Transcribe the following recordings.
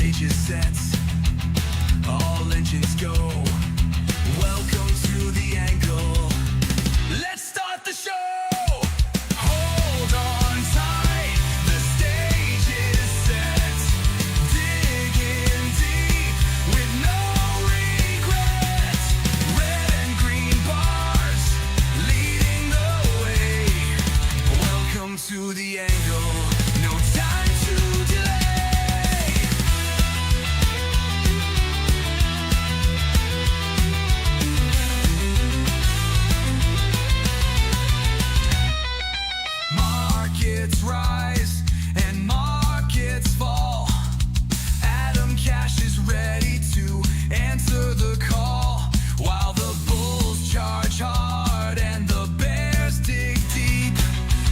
stage is set, all engines go. Welcome to the angle. Let's start the show. Hold on tight, the stage is set. Dig in deep with no regrets. Red and green bars leading the way. Welcome to the angle. No time to delay. Markets rise and markets fall. Atomcash is ready to answer the call. While the bulls charge hard and the bears dig deep,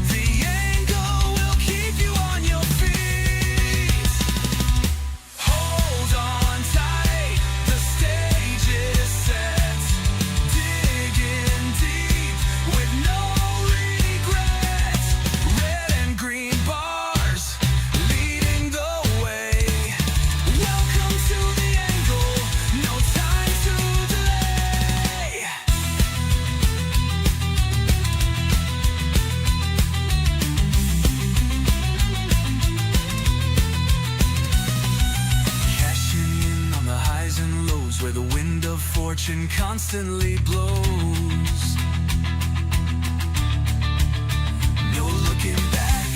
the angle will keep you on your feet. Hold on tight, the stage is set. Dig in deep with no regrets. Red and green bars leading the way. Welcome to the angle, no time to delay. Cashing in on the highs and lows where the wind of fortune constantly blows. No looking back,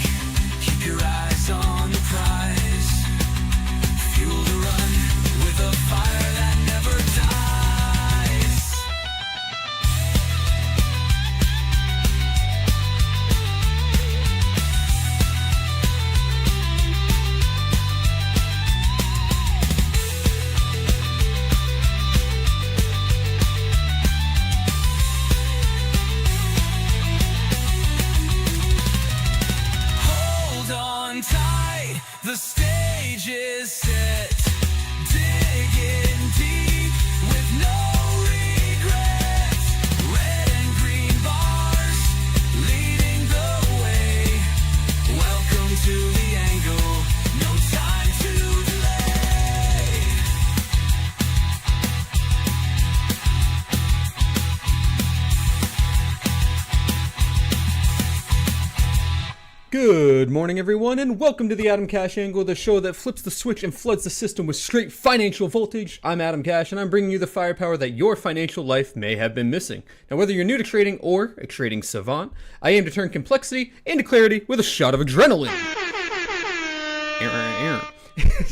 keep your eyes on the prize. Fuel to run with a fire that never dies. Hold on tight, the stage is set. Dig in deep with no regrets. Red and green bars leading the way. Welcome to the angle, no time to delay. Good morning, everyone, and welcome to the Atomcash Angle, the show that flips the switch and floods the system with straight financial voltage. I'm Atomcash, and I'm bringing you the firepower that your financial life may have been missing. Now, whether you're new to trading or a trading savant, I aim to turn complexity into clarity with a shot of adrenaline.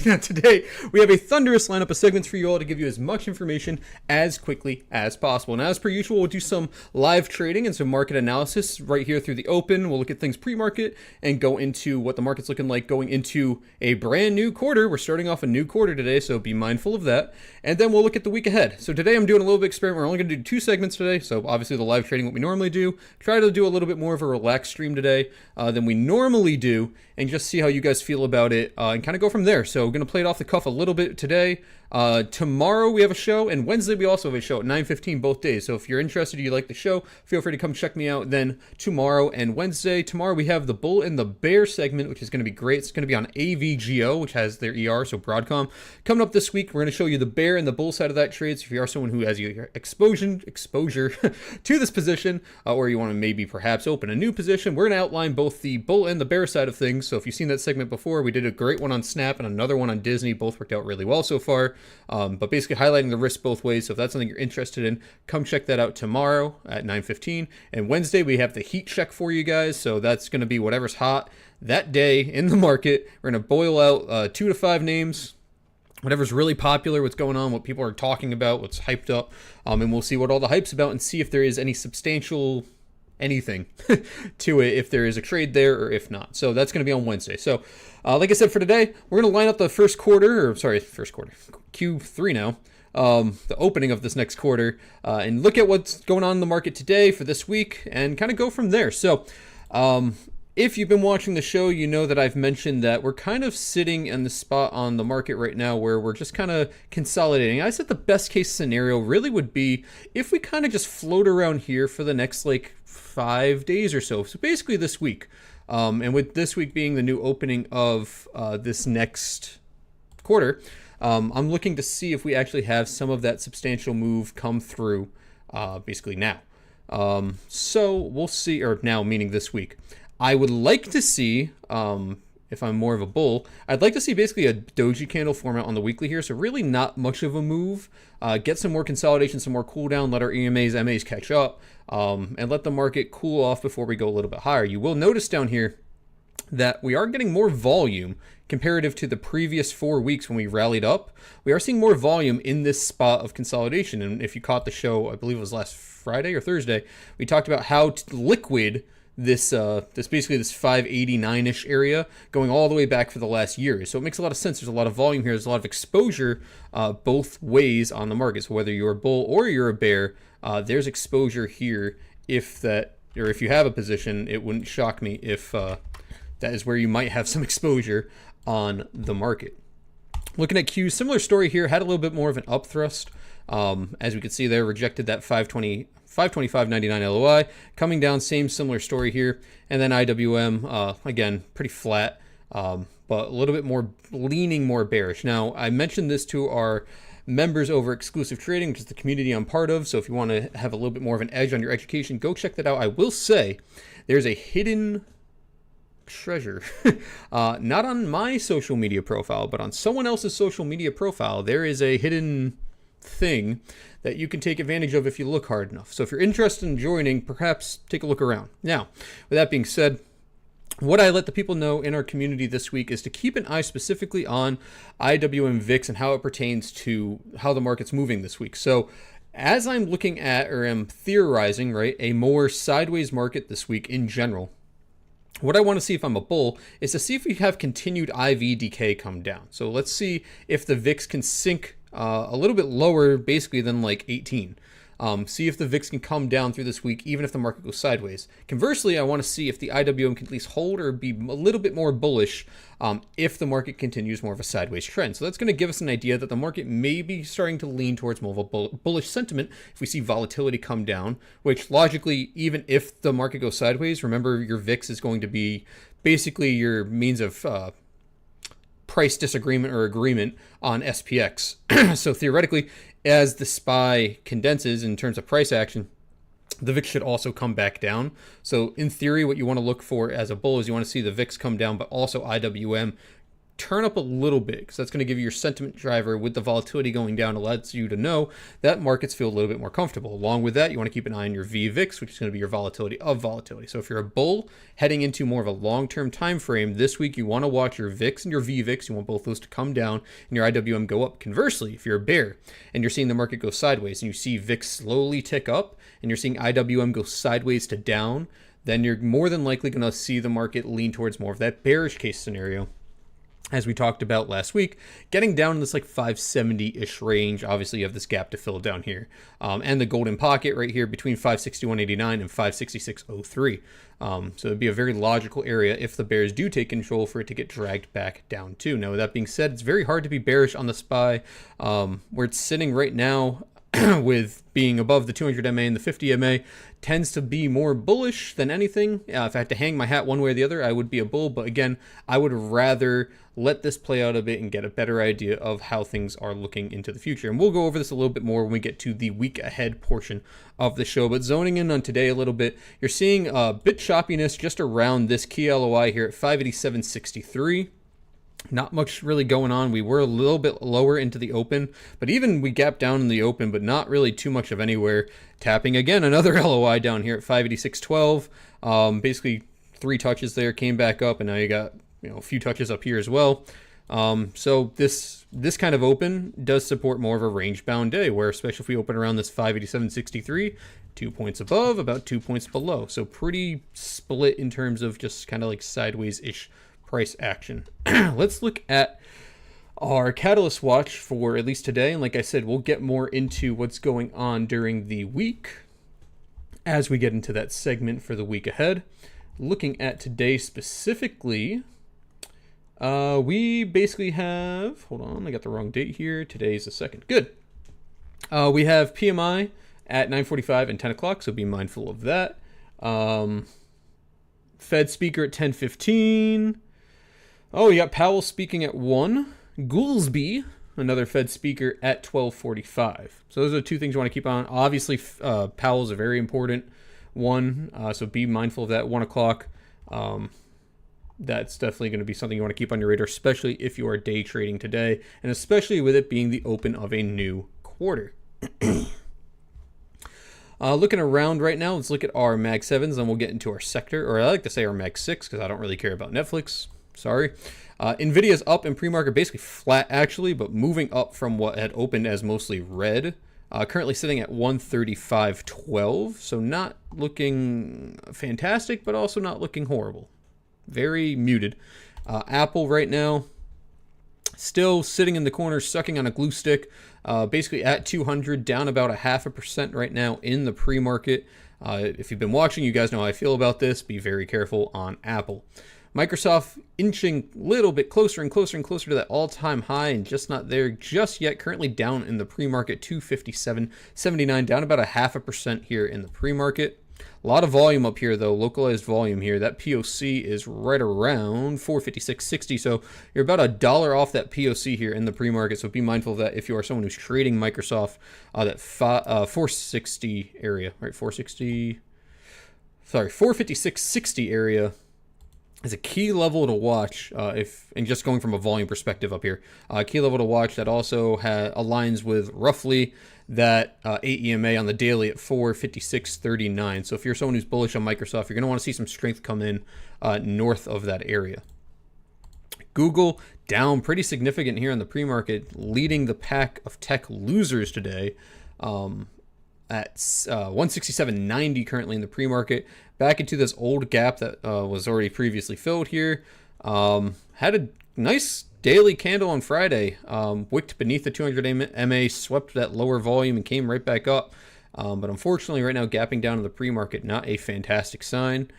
Now, today, we have a thunderous lineup of segments for you all to give you as much information as quickly as possible. Now, as per usual, we'll do some live trading and some market analysis right here through the open. We'll look at things pre-market and go into what the market's looking like going into a brand new quarter. We're starting off a new quarter today, so be mindful of that. And then we'll look at the week ahead. So today, I'm doing a little bit of experiment. We're only going to do 2 segments today, so obviously the live trading, what we normally do. Try to do a little bit more of a relaxed stream today than we normally do, and just see how you guys feel about it and kind of go from there. So we're going to play it off the cuff a little bit today. Tomorrow we have a show, and Wednesday we also have a show at 9:15 both days. So if you're interested, you like the show, feel free to come check me out then tomorrow and Wednesday. Tomorrow we have the Bull and the Bear segment, which is going to be great. It's going to be on AVGO, which has their ER, so Broadcom. Coming up this week, we're going to show you the Bear and the Bull side of that trade. So if you are someone who has your exposure to this position, or you want to maybe perhaps open a new position, we're going to outline both the Bull and the Bear side of things. So if you've seen that segment before, we did a great one on Snap and another one on Disney. Both worked out really well so far. But basically highlighting the risk both ways. So if that's something you're interested in, come check that out tomorrow at 9:15. And Wednesday, we have the heat check for you guys. So that's going to be whatever's hot that day in the market. We're going to boil out 2 to 5 names, whatever's really popular, what's going on, what people are talking about, what's hyped up. And we'll see what all the hype's about and see if there is any substantial anything to it, if there is a trade there or if not. So that's going to be on Wednesday. So like I said, for today, we're going to line up the first quarter, Q3 now, the opening of this next quarter, and look at what's going on in the market today for this week and kind of go from there. So if you've been watching the show, you know that I've mentioned that we're kind of sitting in the spot on the market right now where we're just kind of consolidating. I said the best case scenario really would be if we kind of just float around here for the next like 5 days or so. So basically this week. And with this week being the new opening of this next quarter, I'm looking to see if we actually have some of that substantial move come through basically now. So we'll see, or now meaning this week. I would like to see, if I'm more of a bull, I'd like to see basically a doji candle format on the weekly here. So really not much of a move. Get some more consolidation, some more cool down, let our EMAs, MAs catch up, and let the market cool off before we go a little bit higher. You will notice down here that we are getting more volume comparative to the previous 4 weeks when we rallied up. We are seeing more volume in this spot of consolidation. And if you caught the show, I believe it was last Friday or Thursday, we talked about how liquid this basically this 589-ish area going all the way back for the last year. So it makes a lot of sense. There's a lot of volume here. There's a lot of exposure both ways on the market. So whether you're a bull or you're a bear, there's exposure here. If you have a position, it wouldn't shock me if that is where you might have some exposure on the market. Looking at Q, similar story here, had a little bit more of an up thrust. As we could see there, rejected that 525.99 LOI. Coming down, similar story here. And then IWM, again, pretty flat, but a little bit more, leaning more bearish. Now, I mentioned this to our members over Exclusive Trading, which is the community I'm part of. So if you want to have a little bit more of an edge on your education, go check that out. I will say there's a hidden treasure not on my social media profile, but on someone else's social media profile. There is a hidden thing that you can take advantage of if you look hard enough. So if you're interested in joining, perhaps take a look around. Now, with that being said, what I let the people know in our community this week is to keep an eye specifically on IWM VIX and how it pertains to how the market's moving this week. So as I'm looking at, or am theorizing, right, a more sideways market this week in general, what I want to see if I'm a bull is to see if we have continued IV decay come down. So let's see if the VIX can sink a little bit lower, basically than like 18. See if the VIX can come down through this week, even if the market goes sideways. Conversely, I want to see if the IWM can at least hold or be a little bit more bullish if the market continues more of a sideways trend. So that's going to give us an idea that the market may be starting to lean towards more of a bullish sentiment if we see volatility come down, which logically, even if the market goes sideways, remember your VIX is going to be basically your means of price disagreement or agreement on SPX. So theoretically, as the SPY condenses in terms of price action, the VIX should also come back down. So in theory, what you want to look for as a bull is you want to see the VIX come down, but also IWM turn up a little bit, because that's going to give you your sentiment driver. With the volatility going down, it lets you to know that markets feel a little bit more comfortable. Along with that, you want to keep an eye on your VVIX, which is going to be your volatility of volatility. So if you're a bull heading into more of a long-term time frame this week, you want to watch your VIX and your VVIX. You want both those to come down and your IWM go up. Conversely, if you're a bear and you're seeing the market go sideways and you see VIX slowly tick up and you're seeing IWM go sideways to down, then you're more than likely going to see the market lean towards more of that bearish case scenario. As we talked about last week, getting down in this like 570-ish range. Obviously, you have this gap to fill down here. And the golden pocket right here between 561.89 and 566.03. So it'd be a very logical area if the bears do take control for it to get dragged back down too. Now, with that being said, it's very hard to be bearish on the SPY, where it's sitting right now with being above the 200 MA and the 50 MA, tends to be more bullish than anything. If I had to hang my hat one way or the other, I would be a bull. But again, I would rather let this play out a bit and get a better idea of how things are looking into the future. And we'll go over this a little bit more when we get to the week ahead portion of the show. But zoning in on today a little bit, you're seeing a bit choppiness just around this key LOI here at 587.63. Not much really going on. We were a little bit lower into the open, but even we gapped down in the open, but not really too much of anywhere. Tapping again, another LOI down here at 586.12. Basically 3 touches there, came back up, and now you got a few touches up here as well. So this kind of open does support more of a range bound day, where especially if we open around this 587.63, 2 points above, about 2 points below. So pretty split in terms of just kind of like sideways-ish price action. Let's look at our catalyst watch for at least today. And like I said, we'll get more into what's going on during the week as we get into that segment for the week ahead. Looking at today specifically, we basically have, hold on, I got the wrong date here. Today's the 2nd. Good. We have PMI at 9:45 and 10 o'clock, so be mindful of that. Fed speaker at 10:15. Oh, you got Powell speaking at 1. Goolsby, another Fed speaker, at 12:45. So those are the two things you want to keep on. Obviously, Powell's a very important one, so be mindful of that. 1 o'clock. That's definitely going to be something you want to keep on your radar, especially if you are day trading today, and especially with it being the open of a new quarter. Looking around right now, let's look at our Mag 7s, and we'll get into our sector, or I like to say our Mag 6, because I don't really care about Netflix. Sorry. NVIDIA's up in pre-market, basically flat actually, but moving up from what had opened as mostly red. Currently sitting at 135.12, so not looking fantastic, but also not looking horrible. Very muted. Apple right now, still sitting in the corner, sucking on a glue stick, basically at 200, down about 0.5% right now in the pre-market. If you've been watching, you guys know how I feel about this. Be very careful on Apple. Microsoft inching a little bit closer and closer and closer to that all-time high, and just not there just yet. Currently down in the pre-market, 257.79, down about 0.5% here in the pre-market. A lot of volume up here, though, localized volume here. That POC is right around 456.60, so you're about $1 off that POC here in the pre-market, so be mindful of that if you are someone who's trading Microsoft, that 460 area, right, 456.60 area is a key level to watch, and just going from a volume perspective up here, key level to watch that also aligns with roughly that AEMA on the daily at 456.39. So if you're someone who's bullish on Microsoft, you're going to want to see some strength come in north of that area. Google down pretty significant here in the pre-market, leading the pack of tech losers today. At 167.90 currently in the pre-market, back into this old gap that was already previously filled here. Had a nice daily candle on Friday, wicked beneath the 200 MA, swept that lower volume and came right back up. But unfortunately right now gapping down in the pre-market, not a fantastic sign.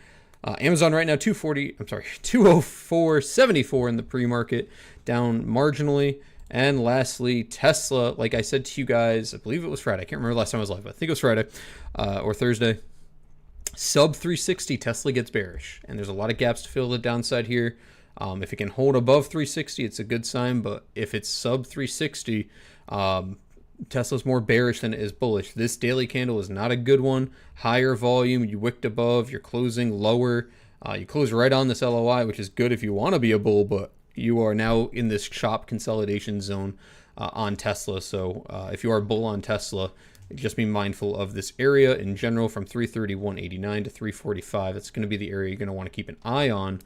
Amazon right now 204.74 in the pre-market, down marginally. And lastly, Tesla, like I said to you guys, I believe it was Friday. I can't remember last time I was live, but I think it was Friday or Thursday. Sub 360, Tesla gets bearish. And there's a lot of gaps to fill the downside here. If it can hold above 360, it's a good sign. But if it's sub 360, Tesla's more bearish than it is bullish. This daily candle is not a good one. Higher volume, you wicked above, you're closing lower. You close right on this LOI, which is good if you want to be a bull, but you are now in this chop consolidation zone on Tesla. So if you are a bull on Tesla, just be mindful of this area in general from 331.89 to 345. That's going to be the area you're going to want to keep an eye on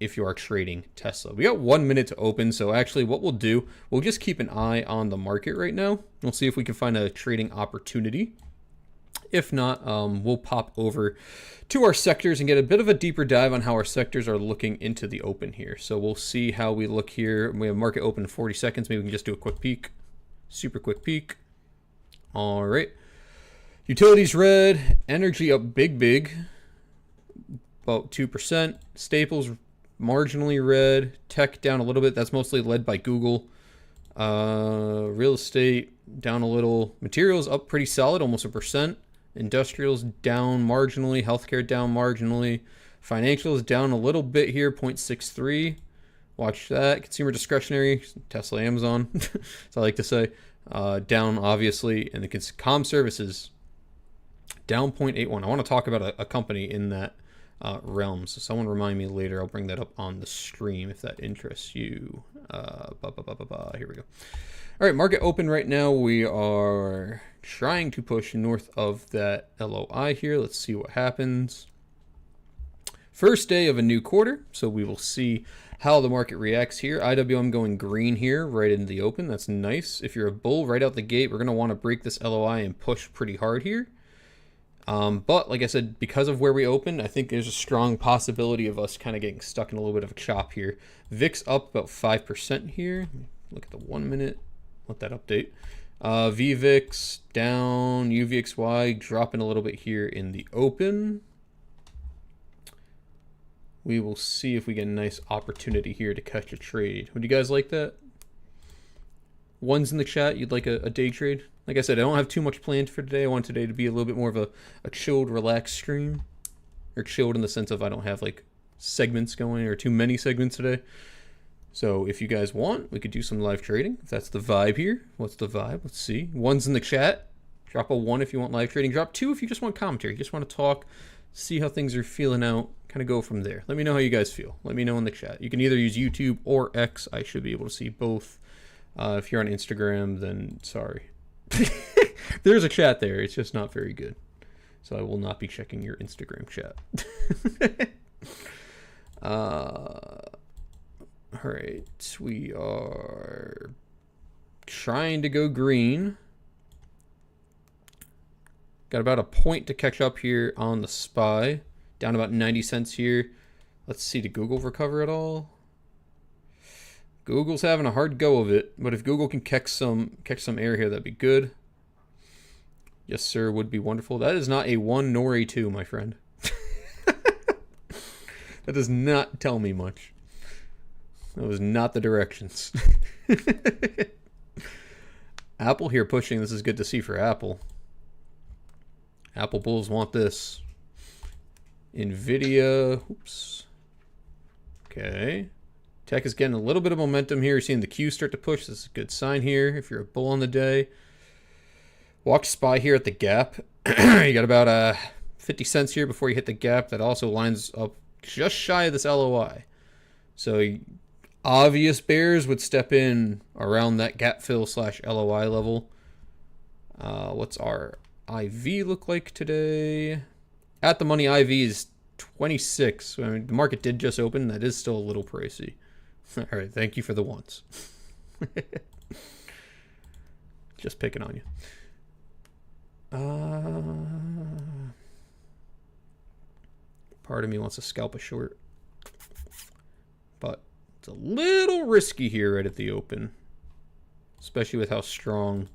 if you are trading Tesla. We got 1 minute to open, so actually what we'll do, we'll just keep an eye on the market right now. We'll see if we can find a trading opportunity. If not, we'll pop over to our sectors and get a bit of a deeper dive on how our sectors are looking into the open here. So we'll see how we look here. We have market open in 40 seconds. Maybe we can just do a quick peek. Super quick peek. All right. Utilities red. Energy up big. About 2%. Staples marginally red. Tech down a little bit. That's mostly led by Google. Real estate down a little. Materials up pretty solid, almost 1%. Industrials down marginally. Healthcare down marginally. Financials down a little bit here, 0.63. Watch that. Consumer discretionary, Tesla, Amazon, as I like to say, down obviously. And the comm services down 0.81. I want to talk about a company in that realm. So someone remind me later. I'll bring that up on the stream if that interests you. Here we go. All right, market open right now. We are trying to push north of that LOI here. Let's see what happens. First day of a new quarter, so we will see how the market reacts here. IWM going green here right into the open. That's nice. If you're a bull right out the gate, we're going to want to break this LOI and push pretty hard here. But like I said, because of where we opened, I think there's a strong possibility of us kind of getting stuck in a little bit of a chop here. VIX up about 5% here. Look at the 1 minute. Let that update. VVIX down, UVXY dropping a little bit here in the open. We will see if we get a nice opportunity here to catch a trade. Would you guys like that? Ones in the chat, you'd like a day trade? Like I said, I don't have too much planned for today. I want today to be a little bit more of a chilled, relaxed stream. Or chilled in the sense of I don't have like segments going or too many segments today. So if you guys want, we could do some live trading. If that's the vibe here. What's the vibe? Let's see. One's in the chat. Drop a 1 if you want live trading. Drop 2 if you just want commentary. You just want to talk, see how things are feeling out, kind of go from there. Let me know how you guys feel. Let me know in the chat. You can either use YouTube or X. I should be able to see both. If you're on Instagram, then sorry. There's a chat there. It's just not very good. So I will not be checking your Instagram chat. All right, we are trying to go green. Got about a point to catch up here on the SPY. Down about 90 cents here. Let's see, did Google recover at all? Google's having a hard go of it, but if Google can catch some air here, that'd be good. Yes, sir, would be wonderful. That is not a 1 nor a 2, my friend. That does not tell me much. That was not the directions. Apple here pushing. This is good to see for Apple. Apple bulls want this. Nvidia. Oops. Okay. Tech is getting a little bit of momentum here. You're seeing the Q start to push. This is a good sign here if you're a bull on the day. Watch SPY here at the gap. You got about 50 cents here before you hit the gap. That also lines up just shy of this LOI. So obvious bears would step in around that gap fill / LOI level. What's our IV look like today? At the money, IV is 26. I mean, the market did just open. That is still a little pricey. All right, thank you for the ones. Just picking on you. Part of me wants to scalp a short, but it's a little risky here right at the open, especially with how strong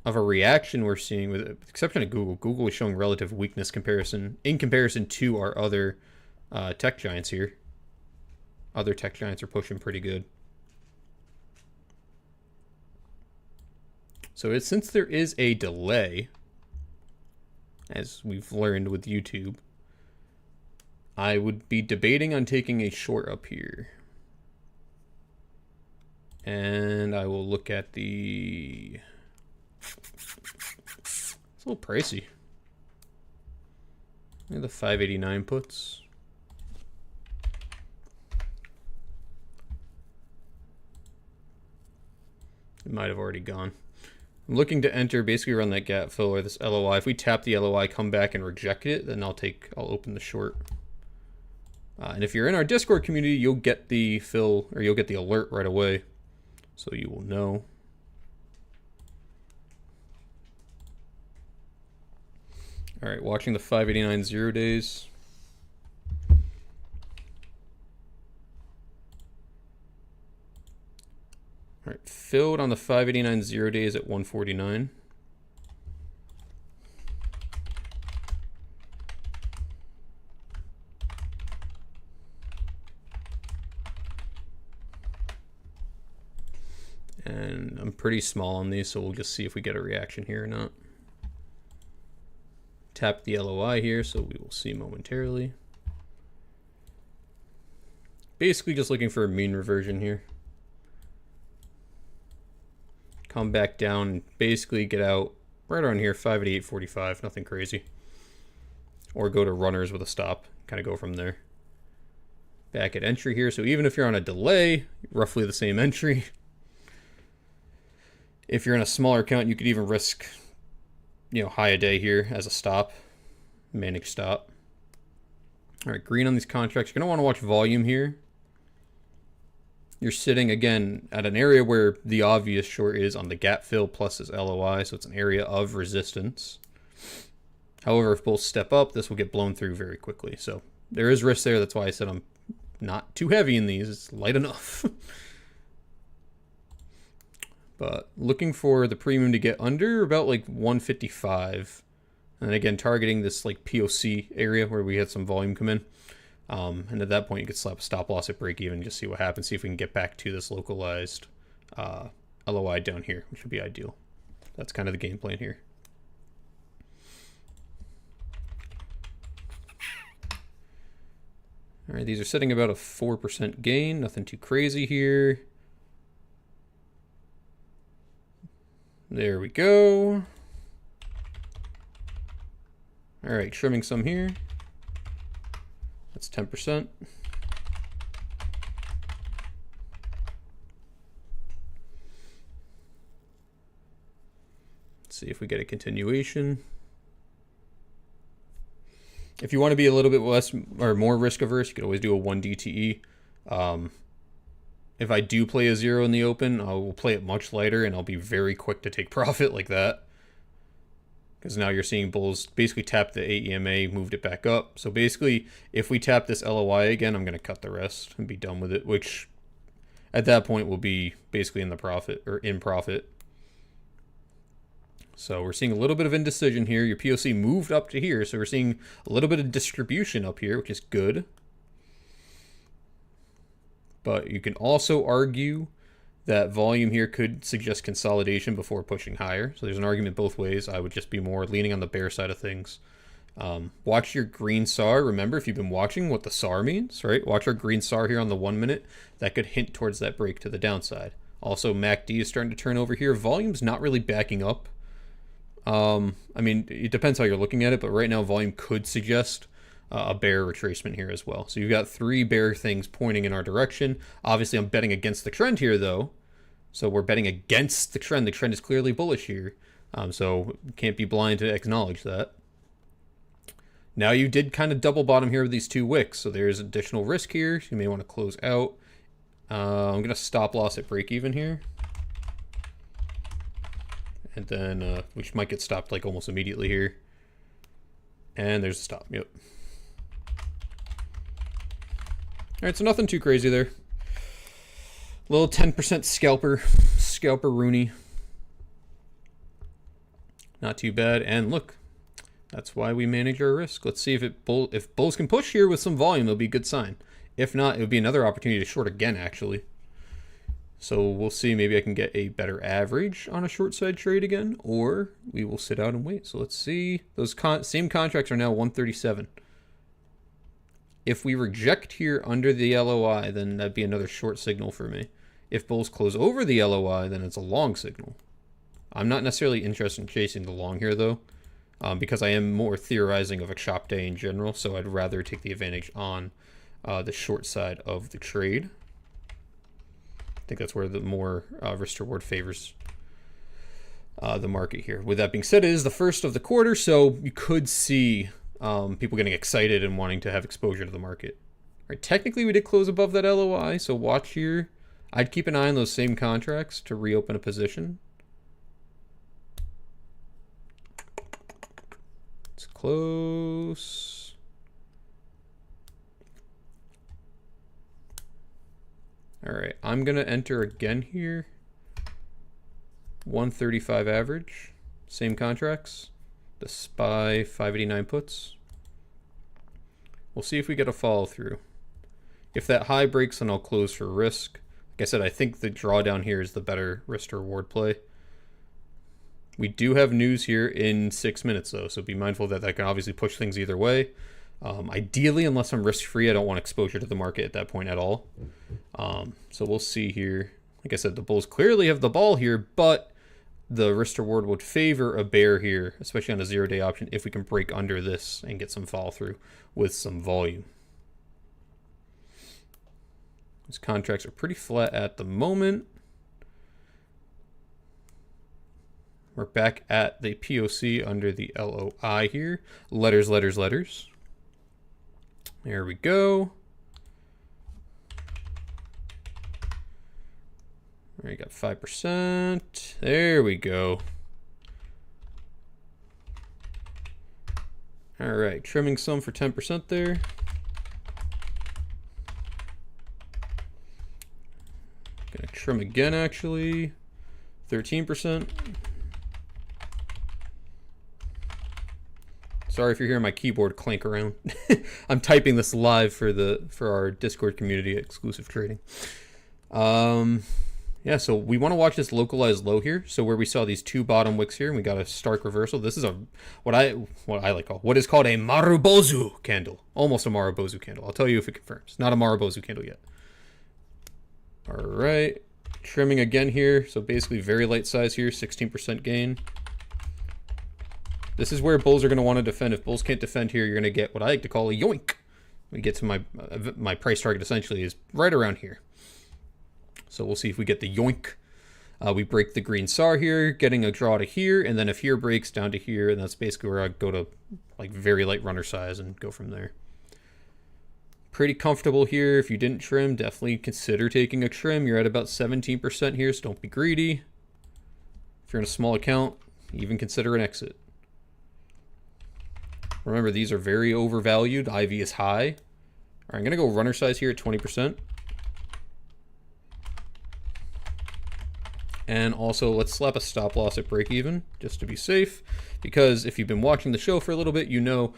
of a reaction we're seeing, with the exception of Google. Google is showing relative weakness in comparison to our other tech giants here. Other tech giants are pushing pretty good. So since there is a delay, as we've learned with YouTube, I would be debating on taking a short up here. And I will look at the... It's a little pricey. Look at the 589 puts. It might have already gone. I'm looking to enter basically around that gap fill or this LOI. If we tap the LOI, come back and reject it, then I'll open the short. And if you're in our Discord community, you'll get the fill, or you'll get the alert right away, so you will know. All right, watching the 589 0 days. All right, filled on the 589 0 days at 149. And I'm pretty small on these, so we'll just see if we get a reaction here or not. Tap the LOI here, so we will see momentarily. Basically just looking for a mean reversion here. Come back down and basically get out right around here, 588.45, nothing crazy. Or go to runners with a stop, kind of go from there. Back at entry here, so even if you're on a delay, roughly the same entry. If you're in a smaller account, you could even risk, high a day here as a stop, managed stop. All right, green on these contracts. You're going to want to watch volume here. You're sitting, again, at an area where the obvious short is on the gap fill plus his LOI, so it's an area of resistance. However, if bulls step up, this will get blown through very quickly. So there is risk there. That's why I said I'm not too heavy in these. It's light enough. But looking for the premium to get under about like 155. And again, targeting this like POC area where we had some volume come in. And at that point, you could slap a stop loss at break even, just see what happens. See if we can get back to this localized LOI down here, which would be ideal. That's kind of the game plan here. All right, these are setting about a 4% gain. Nothing too crazy here. There we go. All right, trimming some here. That's 10%. Let's see if we get a continuation. If you want to be a little bit less or more risk averse, you could always do a 1 DTE. If I do play a 0 in the open, I will play it much lighter and I'll be very quick to take profit like that. Because now you're seeing bulls basically tap the AEMA, moved it back up. So basically, if we tap this LOI again, I'm going to cut the rest and be done with it, which at that point will be basically in the profit or in profit. So we're seeing a little bit of indecision here. Your POC moved up to here, so we're seeing a little bit of distribution up here, which is good. But you can also argue that volume here could suggest consolidation before pushing higher. So there's an argument both ways. I would just be more leaning on the bear side of things. Watch your green SAR. Remember, if you've been watching, what the SAR means, right? Watch our green SAR here on the 1 minute. That could hint towards that break to the downside. Also, MACD is starting to turn over here. Volume's not really backing up. I mean, it depends how you're looking at it, but right now volume could suggest a bear retracement here as well. So you've got 3 bear things pointing in our direction. Obviously, I'm betting against the trend here, though. So we're betting against the trend. The trend is clearly bullish here. So can't be blind to acknowledge that. Now you did kind of double bottom here with these 2 wicks. So there's additional risk here. You may want to close out. I'm going to stop loss at break even here. And then, which might get stopped like almost immediately here. And there's a stop, yep. All right, so nothing too crazy there. Little 10% scalper Rooney. Not too bad. And look, that's why we manage our risk. Let's see if bulls can push here with some volume, it'll be a good sign. If not, it would be another opportunity to short again, actually. So we'll see, maybe I can get a better average on a short side trade again, or we will sit out and wait. So let's see. Those same contracts are now 137. If we reject here under the LOI, then that'd be another short signal for me. If bulls close over the LOI, then it's a long signal. I'm not necessarily interested in chasing the long here, though, because I am more theorizing of a chop day in general, so I'd rather take the advantage on the short side of the trade. I think that's where the more risk reward favors the market here. With that being said, it is the first of the quarter, so you could see people getting excited and wanting to have exposure to the market. All right, technically, we did close above that LOI, so watch here. I'd keep an eye on those same contracts to reopen a position. It's close. All right, I'm going to enter again here. 135 average, same contracts. The SPY 589 puts. We'll see if we get a follow through. If that high breaks, then I'll close for risk. Like I said, I think the drawdown here is the better risk to reward play. We do have news here in 6 minutes, though, so be mindful that that can obviously push things either way. Ideally, unless I'm risk-free, I don't want exposure to the market at that point at all. So we'll see here. Like I said, the bulls clearly have the ball here, but the risk-reward would favor a bear here, especially on a zero-day option, if we can break under this and get some follow-through with some volume. These contracts are pretty flat at the moment. We're back at the POC under the LOI here. Letters, letters, letters. There we go. All right, got 5%. There we go. All right, trimming some for 10% there. Gonna trim again, actually. 13%. Sorry if you're hearing my keyboard clank around. I'm typing this live for our Discord community exclusive trading. Yeah, Yeah, so we want to watch this localized low here. So where we saw these two bottom wicks here, and we got a stark reversal. This is a what I what is called a Marubozu candle, almost a Marubozu candle. I'll tell you if it confirms. Not a Marubozu candle yet. All right, trimming again here. So basically very light size here, 16% gain. This is where bulls are going to want to defend. If bulls can't defend here, you're going to get what I like to call a yoink. We get to my price target essentially is right around here. So we'll see if we get the yoink. We break the green SAR here, getting a draw to here, and then if here breaks down to here, and that's basically where I go to like very light runner size and go from there. Pretty comfortable here. If you didn't trim, definitely consider taking a trim. You're at about 17% here, so don't be greedy. If you're in a small account, even consider an exit. Remember, these are very overvalued. IV is high. All right, I'm going to go runner size here at 20%. And also, let's slap a stop loss at break even, just to be safe. Because if you've been watching the show for a little bit, you know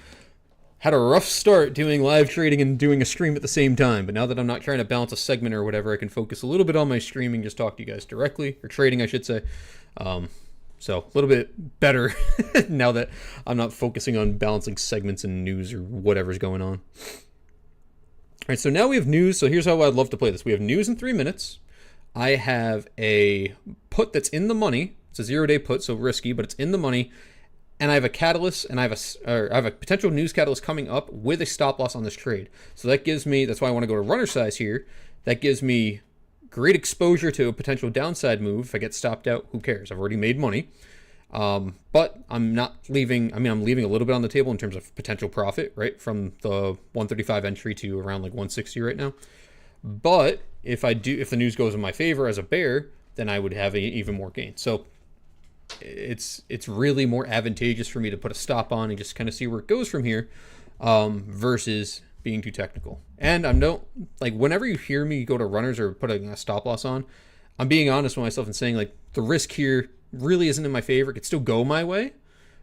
had a rough start doing live trading and doing a stream at the same time. But now that I'm not trying to balance a segment or whatever, I can focus a little bit on my streaming, just talk to you guys directly, or trading, I should say. So a little bit better now that I'm not focusing on balancing segments and news or whatever's going on. All right, so now we have news. So here's how I'd love to play this. We have news in 3 minutes. I have a put that's in the money. It's a 0-day put, so risky, but it's in the money. And I have a catalyst, and I have a potential news catalyst coming up with a stop loss on this trade. So that gives me, that's why I want to go to runner size here. That gives me great exposure to a potential downside move. If I get stopped out, who cares? I've already made money. But I'm not leaving, I'm leaving a little bit on the table in terms of potential profit, right? From the 135 entry to around like 160 right now. But if the news goes in my favor as a bear, then I would have even more gain. So it's really more advantageous for me to put a stop on and just kind of see where it goes from here, versus being too technical. And whenever you hear me go to runners or put a stop loss on, I'm being honest with myself and saying like the risk here really isn't in my favor. It could still go my way.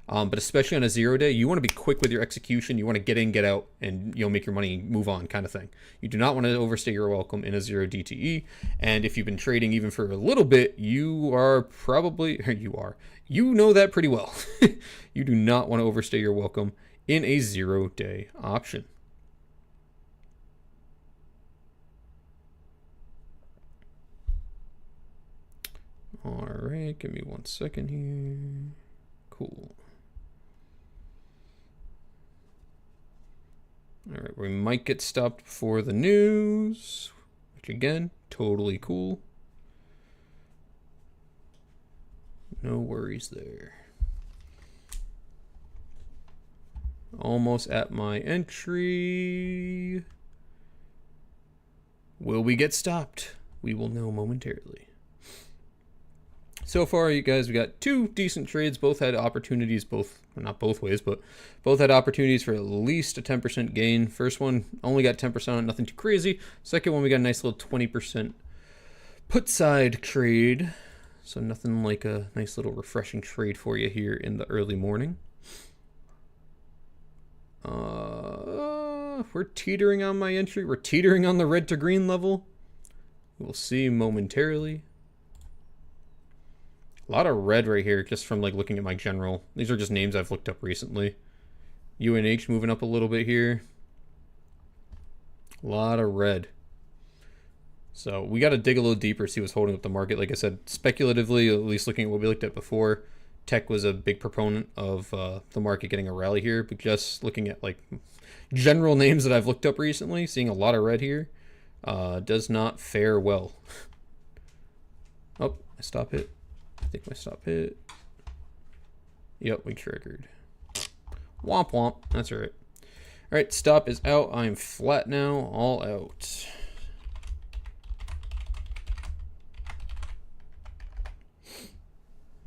But especially on a 0-day, you want to be quick with your execution. You want to get in, get out, and make your money move on kind of thing. You do not want to overstay your welcome in a 0 DTE. And if you've been trading even for a little bit, you know that pretty well. You do not want to overstay your welcome in a 0-day option. All right, give me 1 second here. Cool. All right, we might get stopped before the news, which again, totally cool. No worries there. Almost at my entry. Will we get stopped? We will know momentarily. So far, you guys, we got 2 decent trades. Both had opportunities, not both ways, but both had opportunities for at least a 10% gain. First one only got 10% on it, nothing too crazy. Second one, we got a nice little 20% put side trade. So nothing like a nice little refreshing trade for you here in the early morning. We're teetering on my entry. We're teetering on the red to green level. We'll see momentarily. A lot of red right here, just from like looking at my general. These are just names I've looked up recently. UNH moving up a little bit here. A lot of red. So we got to dig a little deeper, see what's holding up the market. Like I said, speculatively, at least looking at what we looked at before, tech was a big proponent of the market getting a rally here. But just looking at like general names that I've looked up recently, seeing a lot of red here, does not fare well. Oh, I stop hit. I think my stop hit. Yep, we triggered. Womp womp. That's all right. All right, stop is out. I'm flat now, all out.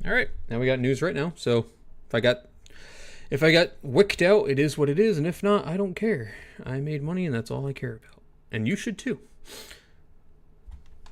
All right, now we got news right now. So if I got wicked out, it is what it is, and if not, I don't care. I made money, and that's all I care about. And you should too.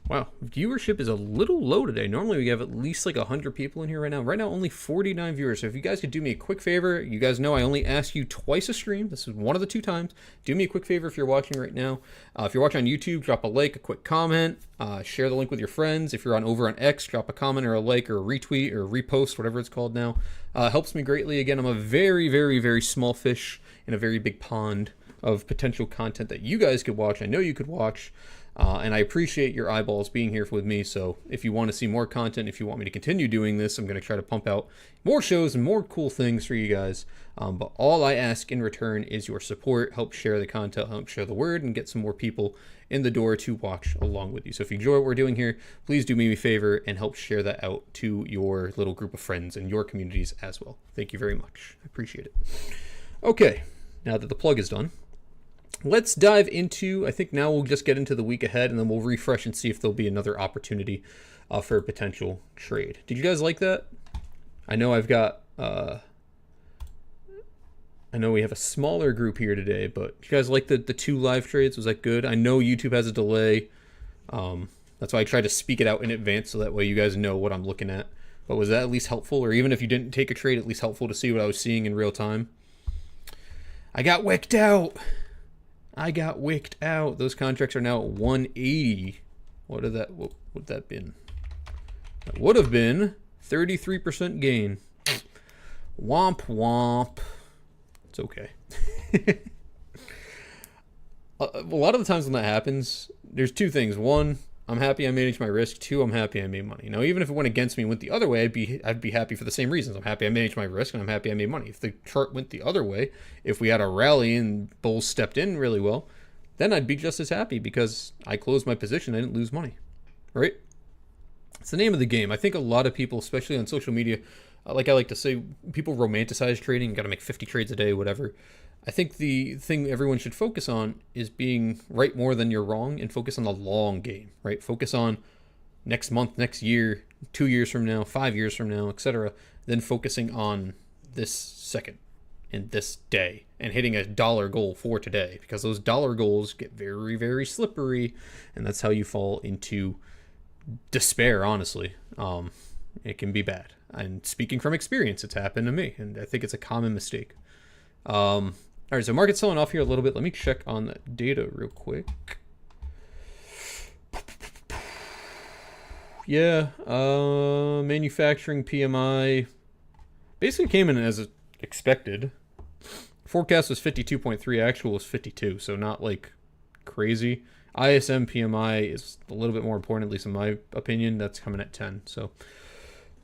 Wow, viewership is a little low today. Normally we have at least like 100 people in here right now. Right now only 49 viewers. So if you guys could do me a quick favor, you guys know I only ask you twice a stream. This is one of the 2 times. Do me a quick favor if you're watching right now. If you're watching on YouTube, drop a like, a quick comment, share the link with your friends. If you're over on X, drop a comment or a like or a retweet or a repost, whatever it's called now. Helps me greatly. Again, I'm a very, very, very small fish in a very big pond of potential content that you guys could watch. I know you could watch. And I appreciate your eyeballs being here with me. So if you want to see more content, if you want me to continue doing this, I'm going to try to pump out more shows and more cool things for you guys. But all I ask in return is your support. Help share the content, help share the word, and get some more people in the door to watch along with you. So if you enjoy what we're doing here, please do me a favor and help share that out to your little group of friends and your communities as well. Thank you very much. I appreciate it. Okay, now that the plug is done, let's dive into, I think now we'll just get into the week ahead, and then we'll refresh and see if there'll be another opportunity for a potential trade. Did you guys like that? I know I've got, I know we have a smaller group here today, but you guys like the 2 live trades? Was that good? I know YouTube has a delay. That's why I try to speak it out in advance so that way you guys know what I'm looking at. But was that at least helpful? Or even if you didn't take a trade, at least helpful to see what I was seeing in real time? I got wicked out. Those contracts are now at 180. What would that been? That would have been 33% gain. Womp womp. It's okay. A lot of the times when that happens, there's 2 things. 1, I'm happy I managed my risk. 2, I'm happy I made money. Now, even if it went against me and went the other way, I'd be happy for the same reasons. I'm happy I managed my risk, and I'm happy I made money. If the chart went the other way, if we had a rally and bulls stepped in really well, then I'd be just as happy because I closed my position. I didn't lose money, right? It's the name of the game. I think a lot of people, especially on social media, like I like to say, people romanticize trading. You got to make 50 trades a day, whatever. I think the thing everyone should focus on is being right more than you're wrong, and focus on the long game, right? Focus on next month, next year, 2 years from now, 5 years from now, etc. Then focusing on this second and this day and hitting a dollar goal for today, because those dollar goals get very, very slippery, and that's how you fall into despair, honestly. It can be bad. And speaking from experience, it's happened to me, and I think it's a common mistake. All right, so market's selling off here a little bit. Let me check on the data real quick. Yeah, manufacturing PMI basically came in as expected. Forecast was 52.3, actual was 52, so not like crazy. ISM PMI is a little bit more important, at least in my opinion. That's coming at 10, so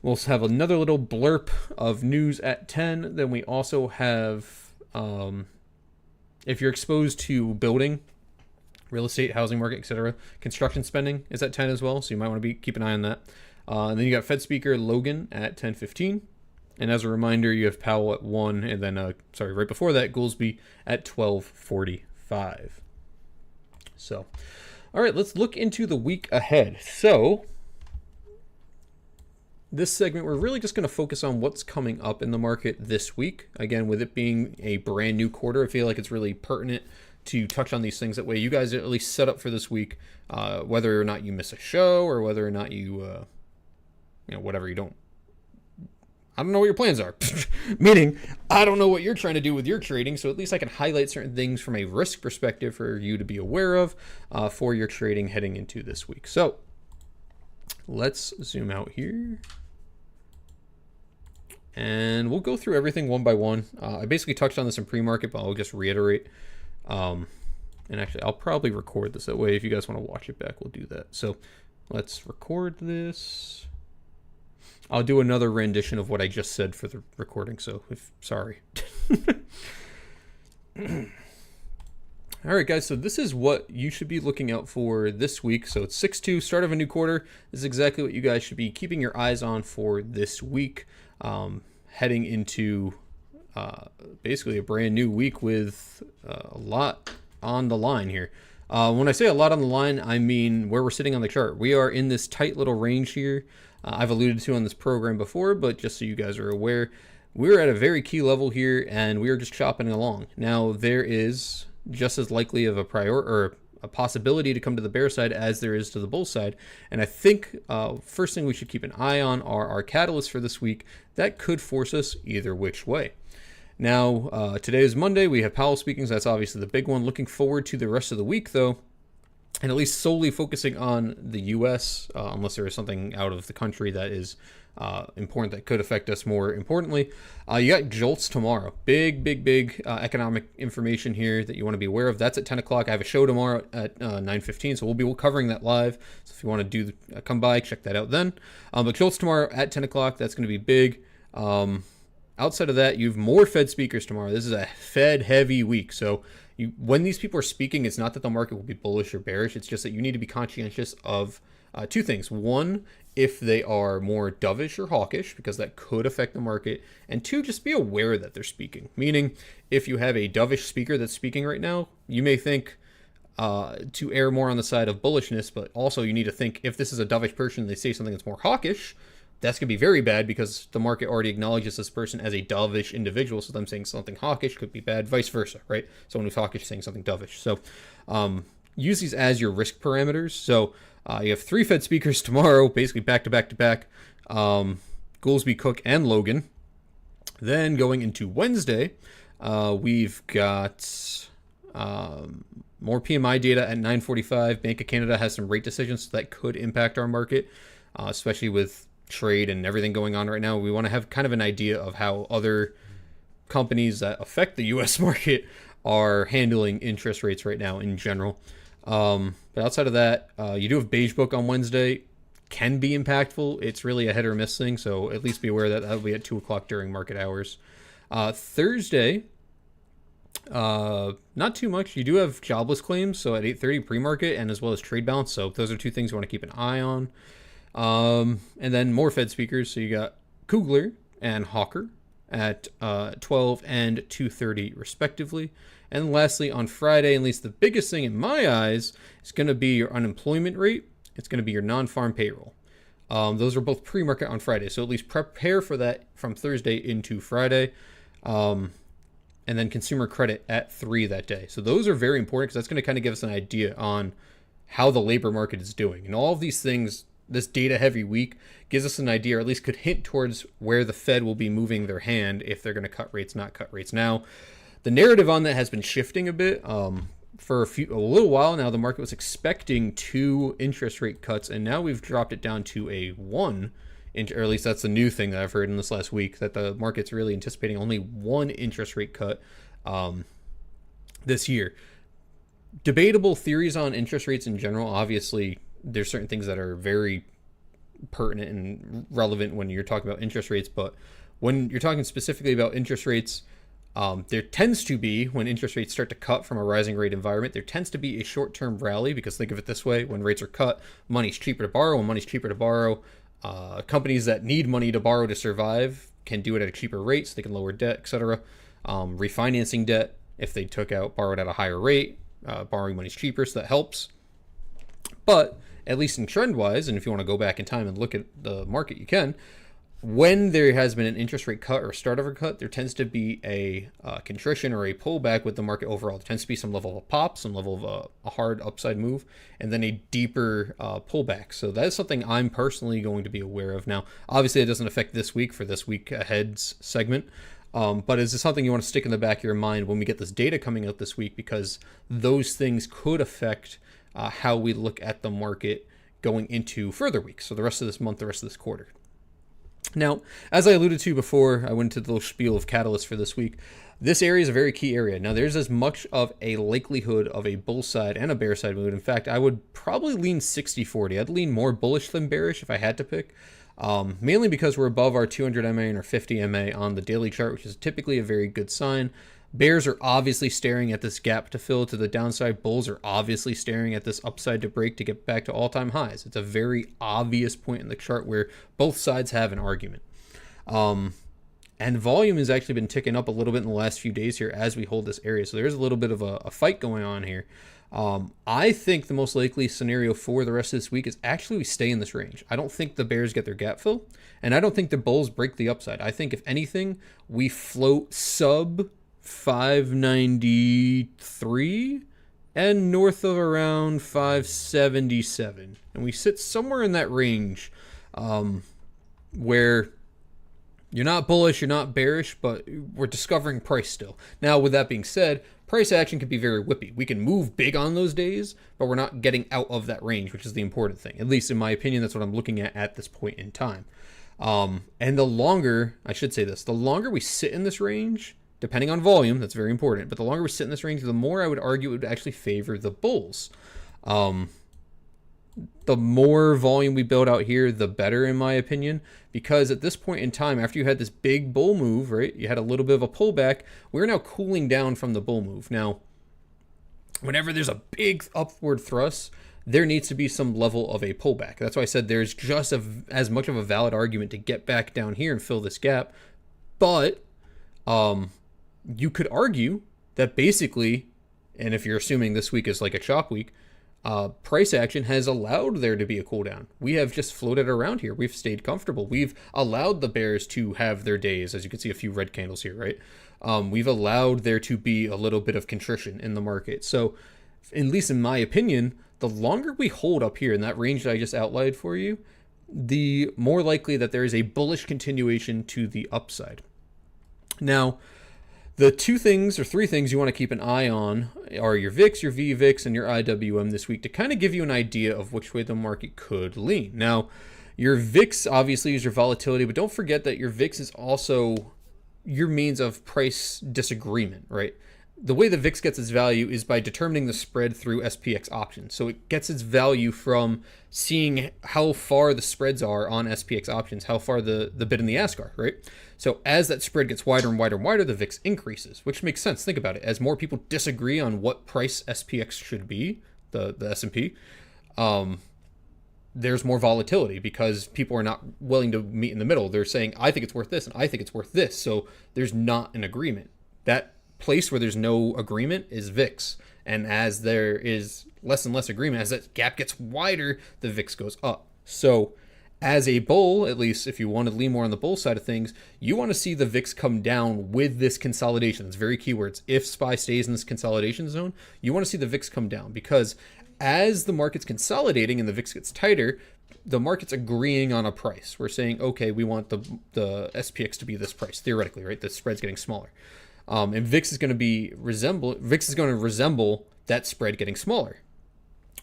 we'll have another little blurb of news at 10. Then we also have, if you're exposed to building, real estate, housing market, etc., construction spending is at 10 as well, so you might want to keep an eye on that. And then you got Fed Speaker Logan at 10:15. And as a reminder, you have Powell at 1, and then, right before that, Goolsby at 12:45. So, all right, let's look into the week ahead. So, this segment, we're really just going to focus on what's coming up in the market this week. Again, with it being a brand new quarter, I feel like it's really pertinent to touch on these things. That way you guys are at least set up for this week, whether or not you miss a show or whether or not you, whatever you don't. I don't know what your plans are. Meaning, I don't know what you're trying to do with your trading, so at least I can highlight certain things from a risk perspective for you to be aware of for your trading heading into this week. So, let's zoom out here. And we'll go through everything one by one. I basically touched on this in pre-market, but I'll just reiterate. And actually, I'll probably record this. That way, if you guys want to watch it back, we'll do that. So, let's record this. I'll do another rendition of what I just said for the recording, so sorry. All right, guys, so this is what you should be looking out for this week. So it's 6/2, start of a new quarter. This is exactly what you guys should be keeping your eyes on for this week, heading into basically a brand new week with a lot on the line here. When I say a lot on the line, I mean where we're sitting on the chart. We are in this tight little range here. I've alluded to on this program before, but just so you guys are aware, we're at a very key level here, and we are just chopping along. Now, there is just as likely of a a possibility to come to the bear side as there is to the bull side. And I think first thing we should keep an eye on are our catalysts for this week that could force us either which way. Now, today is Monday. We have Powell speaking, so that's obviously the big one. Looking forward to the rest of the week, though, and at least solely focusing on the U.S., unless there is something out of the country that is important that could affect us more importantly. You got JOLTS tomorrow. Big economic information here that you want to be aware of. That's at 10 o'clock. I have a show tomorrow at 9:15, so we'll be covering that live. So if you want to come by, check that out then. But JOLTS tomorrow at 10 o'clock. That's going to be big. Outside of that, you have more Fed speakers tomorrow. This is a Fed-heavy week, so when these people are speaking, it's not that the market will be bullish or bearish. It's just that you need to be conscientious of two things. One, if they are more dovish or hawkish, because that could affect the market. And two, just be aware that they're speaking. Meaning, if you have a dovish speaker that's speaking right now, you may think to err more on the side of bullishness, but also you need to think if this is a dovish person and they say something that's more hawkish, that's going to be very bad because the market already acknowledges this person as a dovish individual. So them saying something hawkish could be bad, vice versa, right? Someone who's hawkish saying something dovish. So use these as your risk parameters. So you have 3 Fed speakers tomorrow, basically back to back. Goolsby, Cook, and Logan. Then going into Wednesday, we've got more PMI data at 9:45. Bank of Canada has some rate decisions that could impact our market, especially with trade and everything going on right now. We want to have kind of an idea of how other companies that affect the U.S. market are handling interest rates right now in general. But outside of that, you do have Beige Book on Wednesday. Can be impactful. It's really a hit or miss thing, so at least be aware that that'll be at 2 o'clock during market hours. Thursday, not too much. You do have jobless claims, so at 8:30 pre-market, and as well as trade balance. So those are 2 things you want to keep an eye on. And then more Fed speakers. So you got Kugler and Hawker at 12 and 2:30 respectively. And lastly, on Friday, at least the biggest thing in my eyes is going to be your unemployment rate. It's going to be your non-farm payroll. Those are both pre-market on Friday. So at least prepare for that from Thursday into Friday. And then consumer credit at 3 that day. So those are very important because that's going to kind of give us an idea on how the labor market is doing. And all of these things, this data heavy week gives us an idea, or at least could hint towards where the Fed will be moving their hand if they're going to cut rates, not cut rates. Now, the narrative on that has been shifting a bit. For a little while now, the market was expecting 2 interest rate cuts, and now we've dropped it down to a 1, or at least that's the new thing that I've heard in this last week, that the market's really anticipating only 1 interest rate cut this year. Debatable theories on interest rates in general. Obviously, there's certain things that are very pertinent and relevant when you're talking about interest rates, but when you're talking specifically about interest rates, there tends to be, when interest rates start to cut from a rising rate environment, there tends to be a short-term rally, because think of it this way: when rates are cut, money's cheaper to borrow. When money's cheaper to borrow, companies that need money to borrow to survive can do it at a cheaper rate, so they can lower debt, etc. Refinancing debt, if they borrowed at a higher rate, borrowing money's cheaper, so that helps. But at least in trend-wise, and if you want to go back in time and look at the market, you can. When there has been an interest rate cut or start of a cut, there tends to be a contrition or a pullback with the market overall. There tends to be some level of a pop, some level of a hard upside move, and then a deeper pullback. So that is something I'm personally going to be aware of. Now, obviously, it doesn't affect this week for this week ahead's segment, but is this something you want to stick in the back of your mind when we get this data coming out this week? Because those things could affect how we look at the market going into further weeks. So the rest of this month, the rest of this quarter. Now, as I alluded to before, I went into the little spiel of catalysts for this week. This area is a very key area. Now, there's as much of a likelihood of a bull side and a bear side move. In fact, I would probably lean 60-40. I'd lean more bullish than bearish if I had to pick, mainly because we're above our 200 MA and our 50 MA on the daily chart, which is typically a very good sign. Bears are obviously staring at this gap to fill to the downside. Bulls are obviously staring at this upside to break to get back to all-time highs. It's a very obvious point in the chart where both sides have an argument. And volume has actually been ticking up a little bit in the last few days here as we hold this area. So there's a little bit of a fight going on here. I think the most likely scenario for the rest of this week is actually we stay in this range. I don't think the bears get their gap fill, and I don't think the bulls break the upside. I think if anything, we float sub 593 and north of around 577. And we sit somewhere in that range where you're not bullish, you're not bearish, but we're discovering price still. Now, with that being said, price action can be very whippy. We can move big on those days, but we're not getting out of that range, which is the important thing. At least in my opinion, that's what I'm looking at this point in time. And the longer, I should say this, the longer we sit in this range, depending on volume, that's very important, but the longer we sit in this range, the more I would argue it would actually favor the bulls. The more volume we build out here, the better, in my opinion, because at this point in time, after you had this big bull move, right, you had a little bit of a pullback, we're now cooling down from the bull move. Now, whenever there's a big upward thrust, there needs to be some level of a pullback. That's why I said there's just as much of a valid argument to get back down here and fill this gap. But you could argue that basically, and if you're assuming this week is like a chop week, price action has allowed there to be a cool down. We have just floated around here. We've stayed comfortable. We've allowed the bears to have their days, as you can see a few red candles here, right? We've allowed there to be a little bit of contrition in the market. So, at least in my opinion, the longer we hold up here in that range that I just outlined for you, the more likely that there is a bullish continuation to the upside. Now, the two things or three things you want to keep an eye on are your VIX, your VVIX, and your IWM this week to kind of give you an idea of which way the market could lean. Now, your VIX obviously is your volatility, but don't forget that your VIX is also your means of price disagreement, right? The way the VIX gets its value is by determining the spread through SPX options. So it gets its value from seeing how far the spreads are on SPX options, how far the bid and the ask are, right? So as that spread gets wider and wider and wider, the VIX increases, which makes sense. Think about it. As more people disagree on what price SPX should be, the S&P, there's more volatility because people are not willing to meet in the middle. They're saying, I think it's worth this, and I think it's worth this. So there's not an agreement. That place where there's no agreement is VIX. And as there is less and less agreement, as that gap gets wider, the VIX goes up. So as a bull, at least if you want to lean more on the bull side of things, you want to see the VIX come down with this consolidation. That's very keywords. If SPY stays in this consolidation zone, you want to see the VIX come down, because as the market's consolidating and the VIX gets tighter, the market's agreeing on a price. We're saying, okay, we want the SPX to be this price, theoretically, right? The spread's getting smaller. And VIX is going to resemble that spread getting smaller,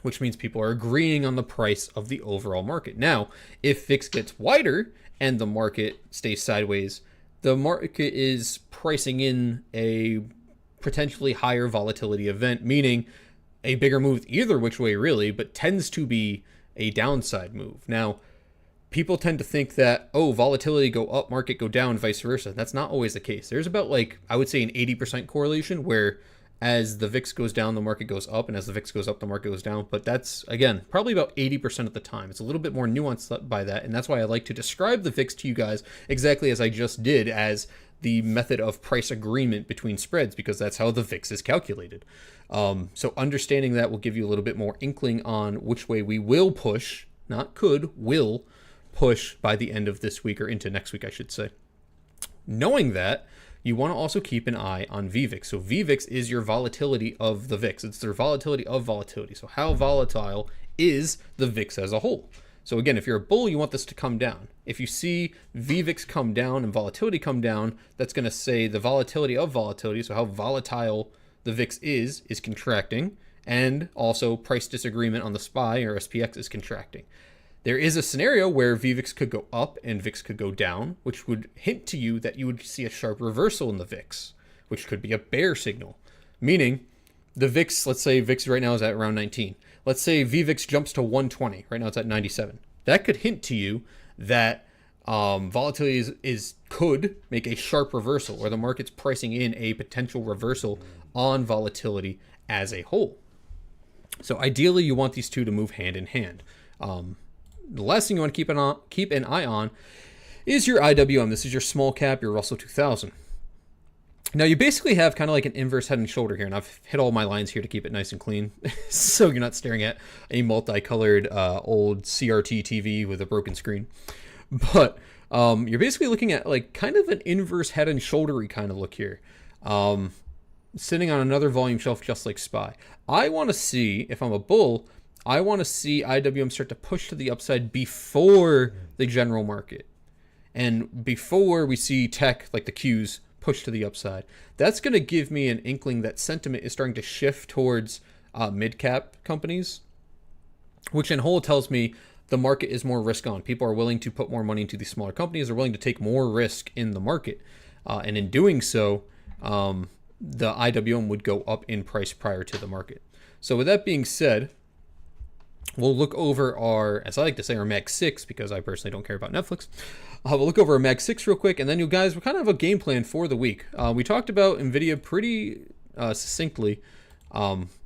which means people are agreeing on the price of the overall market. Now, if VIX gets wider and the market stays sideways, the market is pricing in a potentially higher volatility event, meaning a bigger move either which way really, but tends to be a downside move. Now, people tend to think that, oh, volatility go up, market go down, vice versa. That's not always the case. There's about, like, I would say an 80% correlation where as the VIX goes down, the market goes up, and as the VIX goes up, the market goes down. But that's, again, probably about 80% of the time. It's a little bit more nuanced by that, and that's why I like to describe the VIX to you guys exactly as I just did, as the method of price agreement between spreads, because that's how the VIX is calculated. So understanding that will give you a little bit more inkling on which way we will push, not could, will push by the end of this week, or into next week, I should say. Knowing that, you want to also keep an eye on VVIX. So VVIX is your volatility of the VIX. It's their volatility of volatility. So how volatile is the VIX as a whole? So again, if you're a bull, you want this to come down. If you see VVIX come down and volatility come down, that's going to say the volatility of volatility, so how volatile the VIX is contracting, and also price disagreement on the SPY or SPX is contracting. There is a scenario where VVIX could go up and VIX could go down, which would hint to you that you would see a sharp reversal in the VIX, which could be a bear signal. Meaning, the VIX, let's say VIX right now is at around 19. Let's say VVIX jumps to 120. Right now it's at 97. That could hint to you that volatility could make a sharp reversal, or the market's pricing in a potential reversal on volatility as a whole. So ideally, you want these two to move hand in hand. The last thing you want to keep an eye on is your IWM. This is your small cap, your Russell 2000. Now, you basically have kind of like an inverse head and shoulder here, and I've hit all my lines here to keep it nice and clean, so you're not staring at a multicolored old CRT TV with a broken screen. But you're basically looking at like kind of an inverse head and shouldery kind of look here. sitting on another volume shelf just like SPY. I want to see, if I'm a bull, I want to see IWM start to push to the upside before the general market. And before we see tech, like the Qs, push to the upside. That's going to give me an inkling that sentiment is starting to shift towards mid-cap companies, which in whole tells me the market is more risk on. People are willing to put more money into these smaller companies. They're willing to take more risk in the market. And in doing so, the IWM would go up in price prior to the market. So with that being said, we'll look over our, as I like to say, our Mag 6, because I personally don't care about Netflix. We'll look over our Mag 6 real quick, and then you guys, we kind of have a game plan for the week. We talked about NVIDIA pretty succinctly,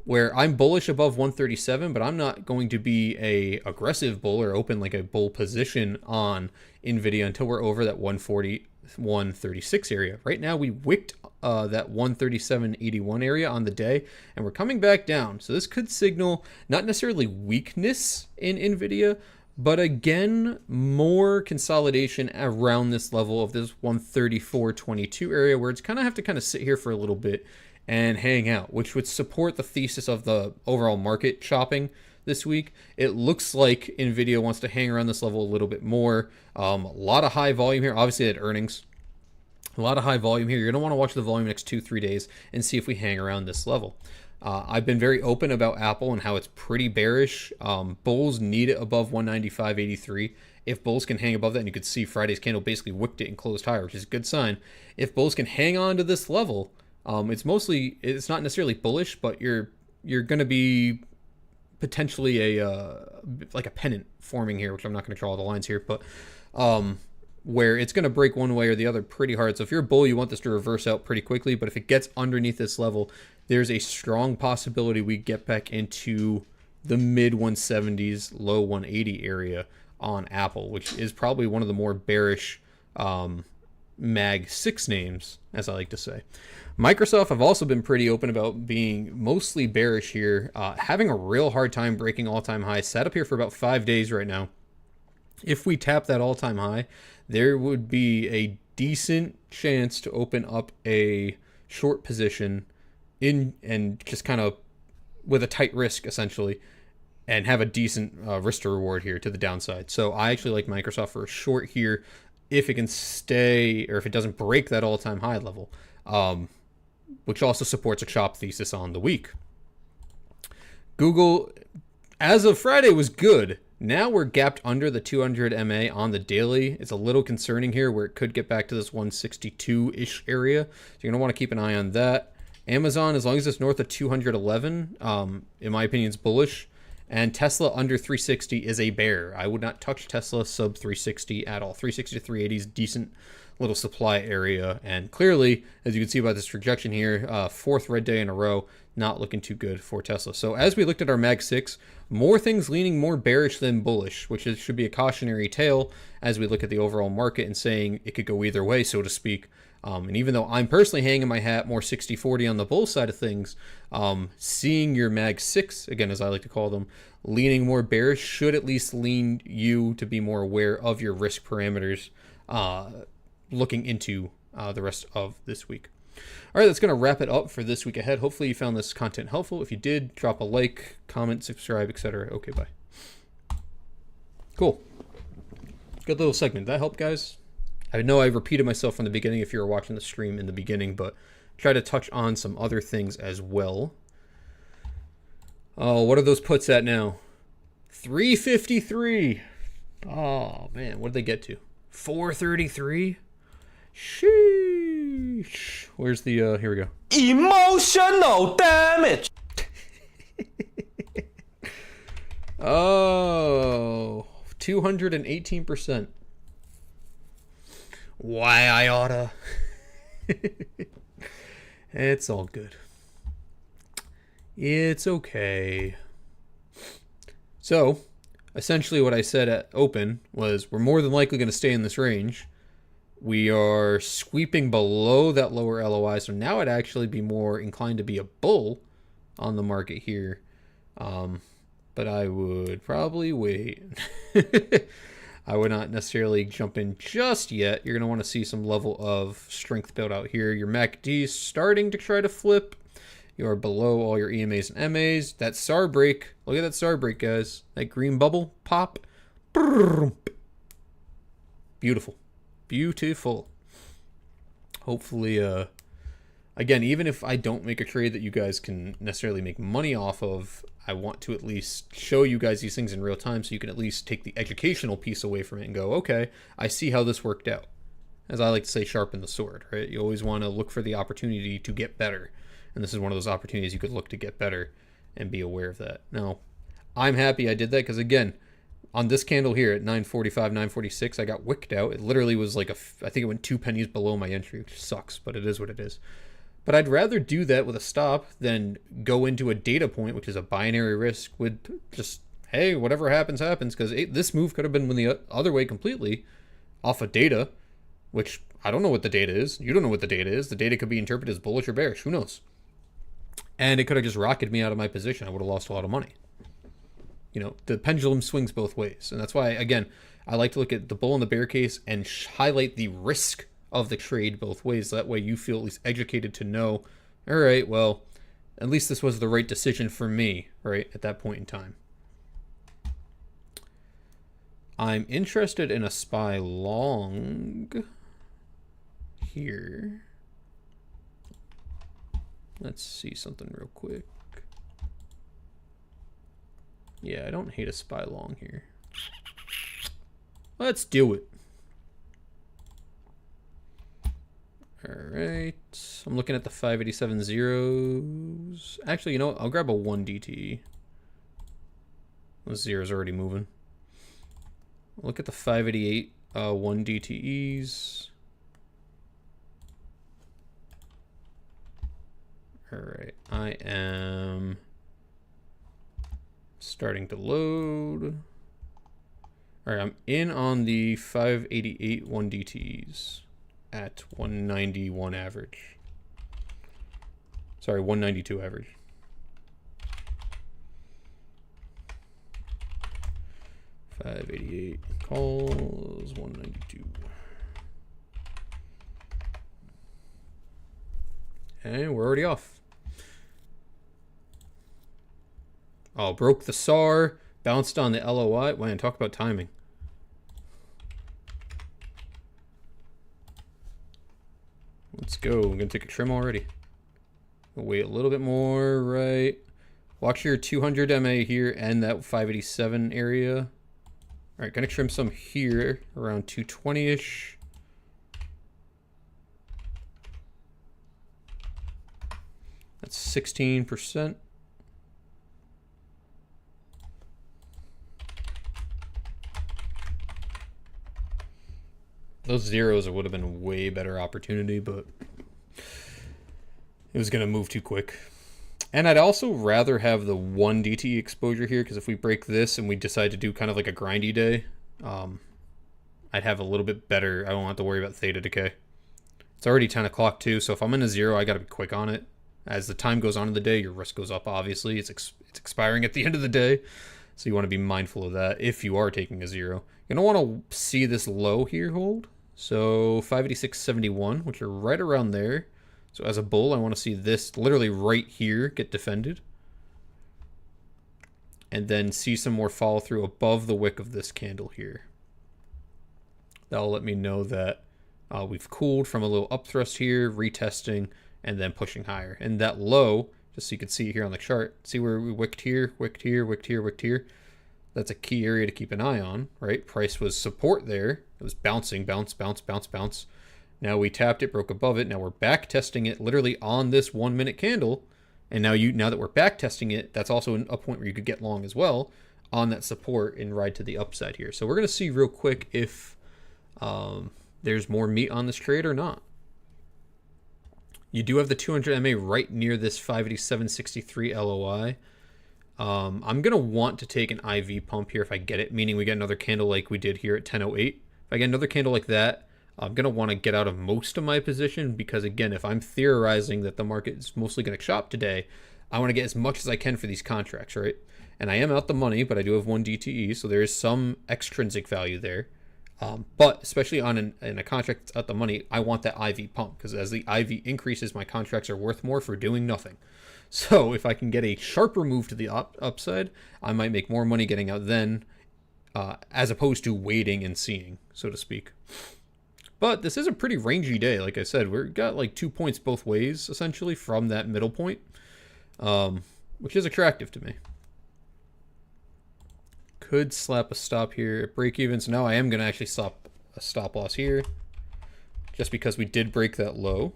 where I'm bullish above 137, but I'm not going to be a aggressive bull or open like a bull position on NVIDIA until we're over that 140, 136 area. Right now, we wicked that 137.81 area on the day, and we're coming back down. So this could signal not necessarily weakness in NVIDIA, but again, more consolidation around this level of this 134.22 area, where it's kind of have to kind of sit here for a little bit and hang out, which would support the thesis of the overall market shopping this week. It looks like NVIDIA wants to hang around this level a little bit more. A lot of high volume here. Obviously, at earnings, a lot of high volume here. You're going to want to watch the volume next 2-3 days and see if we hang around this level. I've been very open about Apple and how it's pretty bearish. Bulls need it above 195.83. If bulls can hang above that, and you could see Friday's candle basically wicked it and closed higher, which is a good sign. If bulls can hang on to this level, it's not necessarily bullish, but you're going to be potentially like a pennant forming here, which I'm not going to draw all the lines here, but where it's going to break one way or the other pretty hard. So if you're a bull, you want this to reverse out pretty quickly, but if it gets underneath this level, there's a strong possibility we get back into the mid 170s, low 180 area on Apple, which is probably one of the more bearish Mag 6 names, as I like to say. Microsoft, I've also been pretty open about being mostly bearish here, having a real hard time breaking all-time highs. Sat up here for about 5 days right now. If we tap that all-time high, there would be a decent chance to open up a short position in and just kind of with a tight risk, essentially, and have a decent risk to reward here to the downside. So I actually like Microsoft for a short here if it can stay, or if it doesn't break that all-time high level, which also supports a chop thesis on the week. Google, as of Friday, was good. Now we're gapped under the 200 MA on the daily. It's a little concerning here where it could get back to this 162-ish area. So you're going to want to keep an eye on that. Amazon, as long as it's north of 211, in my opinion, is bullish. And Tesla under 360 is a bear. I would not touch Tesla sub 360 at all. 360 to 380 is decent little supply area. And clearly, as you can see by this projection here, fourth red day in a row, not looking too good for Tesla. So as we looked at our Mag 6, more things leaning more bearish than bullish, which should be a cautionary tale as we look at the overall market and saying it could go either way, so to speak. And even though I'm personally hanging my hat more 60-40 on the bull side of things, seeing your Mag 6, again, as I like to call them, leaning more bearish should at least lean you to be more aware of your risk parameters looking into the rest of this week. All right, that's going to wrap it up for this week ahead. Hopefully you found this content helpful. If you did, drop a like, comment, subscribe, etc. Okay, bye. Cool. Good little segment. That helped, guys? I know I repeated myself from the beginning if you were watching the stream in the beginning, but try to touch on some other things as well. Oh, what are those puts at now? 353. Oh, man. What did they get to? 433? Sheesh. Where's the, here we go. Emotional damage. Oh, 218%. Why I oughta. It's all good. It's okay. So, essentially what I said at open was we're more than likely going to stay in this range. We are sweeping below that lower LOI, so now I'd actually be more inclined to be a bull on the market here. But I would probably wait. I would not necessarily jump in just yet. You're going to want to see some level of strength build out here. Your MACD is starting to try to flip. You are below all your EMAs and MAs. That SAR break. Look at that SAR break, guys. That green bubble pop. Beautiful. Beautiful. Hopefully, again, even if I don't make a trade that you guys can necessarily make money off of, I want to at least show you guys these things in real time so you can at least take the educational piece away from it and go, okay, I see how this worked out. As I like to say, sharpen the sword, right? You always want to look for the opportunity to get better. And this is one of those opportunities you could look to get better and be aware of that. Now, I'm happy I did that because, again, on this candle here at 945, 946, I got wicked out. It literally was like I think it went 2 pennies below my entry, which sucks, but it is what it is. But I'd rather do that with a stop than go into a data point, which is a binary risk, with just, hey, whatever happens, happens. Because this move could have been the other way completely off of data, which I don't know what the data is. You don't know what the data is. The data could be interpreted as bullish or bearish. Who knows? And it could have just rocketed me out of my position. I would have lost a lot of money. You know, the pendulum swings both ways. And that's why, again, I like to look at the bull and the bear case and highlight the risk of the trade both ways. That way you feel at least educated to know, all right, well, at least this was the right decision for me, right, at that point in time. I'm interested in a SPY long here. Let's see something real quick. Yeah, I don't hate a SPY long here. Let's do it. Alright, I'm looking at the 587 zeros. Actually, you know what? I'll grab a 1 DTE. Those zeros are already moving. Look at the 588 1 DTEs. Alright, I am starting to load. Alright, I'm in on the 588 1 DTEs. At 191 average. Sorry, 192 average. $588 calls, 192. And we're already off. Oh, broke the SAR, bounced on the LOI. Man, talk about timing. Let's go. I'm going to take a trim already. We'll wait a little bit more, right? Watch your 200 MA here and that 587 area. All right, going to trim some here around 220-ish. That's 16%. Those zeros would have been a way better opportunity, but it was going to move too quick. And I'd also rather have the 1 DTE exposure here, because if we break this and we decide to do kind of like a grindy day, I'd have a little bit better. I won't have to worry about theta decay. It's already 10 o'clock too, so if I'm in a zero, I got to be quick on it. As the time goes on in the day, your risk goes up, obviously. It's expiring at the end of the day, so you want to be mindful of that if you are taking a zero. You're going to want to see this low here hold. So 586.71, which are right around there. So as a bull, I want to see this literally right here get defended. And then see some more follow through above the wick of this candle here. That'll let me know that we've cooled from a little up thrust here, retesting, and then pushing higher. And that low, just so you can see here on the chart, see where we wicked here, wicked here, wicked here, wicked here. That's a key area to keep an eye on, right? Price was support there. It was bouncing, bounce, bounce, bounce, bounce. Now we tapped it, broke above it. Now we're back testing it literally on this 1 minute candle. And now that we're back testing it, that's also a point where you could get long as well on that support and ride to the upside here. So we're going to see real quick if there's more meat on this trade or not. You do have the 200 MA right near this 587.63 LOI. I'm going to want to take an IV pump here if I get it, meaning we get another candle like we did here at 10:08. If I get another candle like that, I'm going to want to get out of most of my position because, again, if I'm theorizing that the market is mostly going to shop today, I want to get as much as I can for these contracts, right? And I am out the money, but I do have 1 DTE, so there is some extrinsic value there. But especially in a contract that's at the money, I want that IV pump, because as the IV increases, my contracts are worth more for doing nothing. So if I can get a sharper move to the upside, I might make more money getting out then, as opposed to waiting and seeing, so to speak. But this is a pretty rangy day. Like I said, we've got like 2 points both ways, essentially, from that middle point, which is attractive to me. Could slap a stop here at break even. So now I am going to actually stop a stop loss here, just because we did break that low.